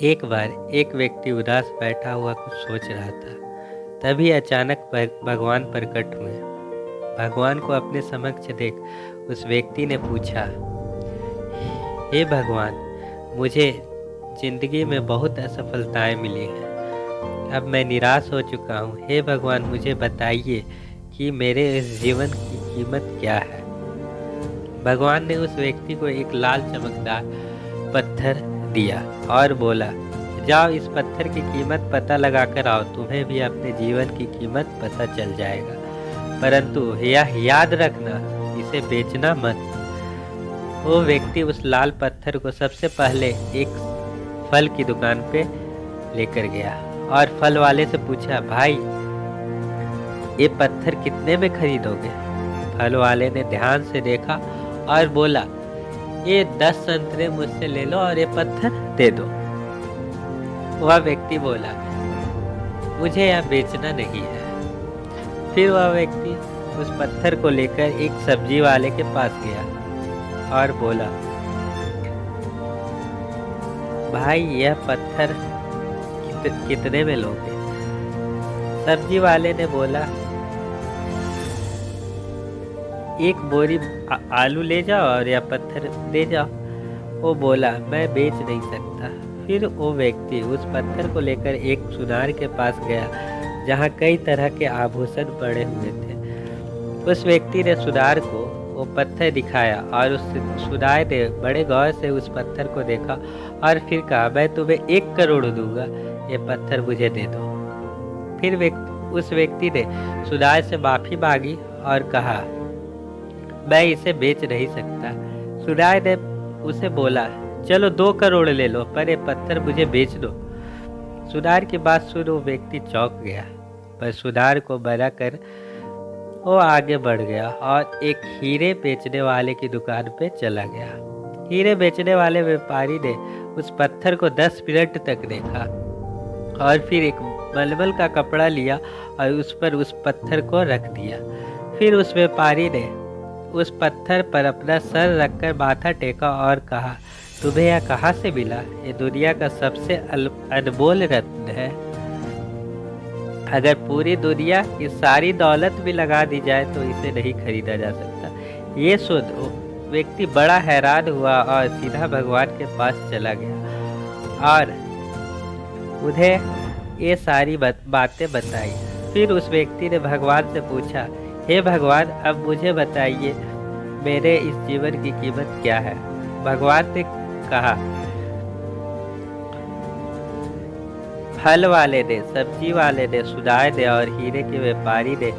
एक बार एक व्यक्ति उदास बैठा हुआ कुछ सोच रहा था। तभी अचानक भगवान प्रकट हुए। भगवान को अपने समक्ष देख उस व्यक्ति ने पूछा, हे भगवान, मुझे जिंदगी में बहुत असफलताएं मिली हैं। अब मैं निराश हो चुका हूँ। हे भगवान, मुझे बताइए कि मेरे इस जीवन की कीमत क्या है। भगवान ने उस व्यक्ति को एक लाल चमकदार पत्थर दिया और बोला, जाओ इस पत्थर की कीमत पता लगा कर आओ, तुम्हें भी अपने जीवन की कीमत पता चल जाएगा। परंतु यह याद रखना, इसे बेचना मत। वो व्यक्ति उस लाल पत्थर को सबसे पहले एक फल की दुकान पे लेकर गया और फल वाले से पूछा, भाई ये पत्थर कितने में खरीदोगे? फल वाले ने ध्यान से देखा और बोला, ये 10 संतरे मुझसे ले लो और ये पत्थर दे दो। वह व्यक्ति बोला, मुझे यह बेचना नहीं है। फिर वह व्यक्ति उस पत्थर को लेकर एक सब्जी वाले के पास गया और बोला, भाई यह पत्थर कितने में लोगे? सब्जी वाले ने बोला, एक बोरी आलू ले जाओ और यह पत्थर दे जाओ। वो बोला, मैं बेच नहीं सकता। फिर वो व्यक्ति उस पत्थर को लेकर एक सुनार के पास गया जहाँ कई तरह के आभूषण पड़े हुए थे। उस व्यक्ति ने सुनार को वो पत्थर दिखाया और उस सुनार ने बड़े गौर से उस पत्थर को देखा और फिर कहा, मैं तुम्हें 1 करोड़ दूंगा, ये पत्थर मुझे दे दो। फिर उस व्यक्ति ने सुनार से माफी मांगी और कहा, मैं इसे बेच नहीं सकता। सुनार ने उसे बोला, चलो 2 करोड़ ले लो, पर ये पत्थर मुझे बेच दो। सुनार की बात सुन वो व्यक्ति चौंक गया, पर सुनार को मना कर वो आगे बढ़ गया और एक हीरे बेचने वाले की दुकान पे चला गया। हीरे बेचने वाले व्यापारी ने उस पत्थर को 10 मिनट तक देखा और फिर एक मलमल का कपड़ा लिया और उस पर उस पत्थर को रख दिया। फिर उस व्यापारी ने उस पत्थर पर अपना सर रखकर माथा टेका और कहा, तुम्हें यह कहाँ से मिला? ये दुनिया का सबसे अनमोल रत्न है। अगर पूरी दुनिया की सारी दौलत भी लगा दी जाए तो इसे नहीं खरीदा जा सकता। ये सुन व्यक्ति बड़ा हैरान हुआ और सीधा भगवान के पास चला गया और उन्हें ये सारी बातें बताई। फिर उस व्यक्ति ने भगवान से पूछा, हे भगवान, अब मुझे बताइए मेरे इस जीवन की कीमत क्या है? भगवान ने कहा, फल वाले ने, सब्जी वाले ने, सुनार ने और हीरे के व्यापारी ने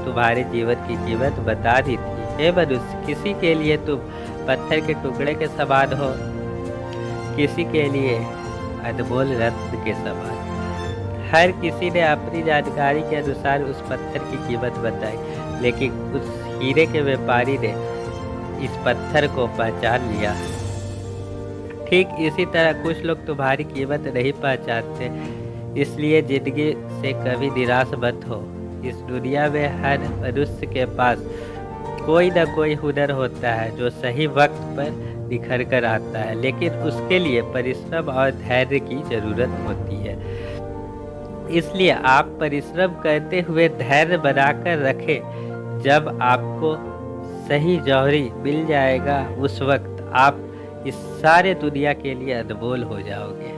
तुम्हारे जीवन की कीमत बता दी थी। हे मनुष्य, किसी के लिए तुम पत्थर के टुकड़े के समान हो, किसी के लिए अनमोल रत्न के समान। हर किसी ने अपनी जानकारी के अनुसार उस पत्थर की कीमत बताई, लेकिन उस हीरे के व्यापारी ने इस पत्थर को पहचान लिया। ठीक इसी तरह कुछ लोग तुम्हारी कीमत नहीं पहचानते, इसलिए जिंदगी से कभी निराश मत हो। इस दुनिया में हर मनुष्य के पास कोई न कोई हुनर होता है जो सही वक्त पर निखर कर आता है, लेकिन उसके लिए परिश्रम और धैर्य की जरूरत होती है। इसलिए आप परिश्रम करते हुए धैर्य बनाकर रखें। जब आपको सही जौहरी मिल जाएगा, उस वक्त आप इस सारे दुनिया के लिए अनमोल हो जाओगे।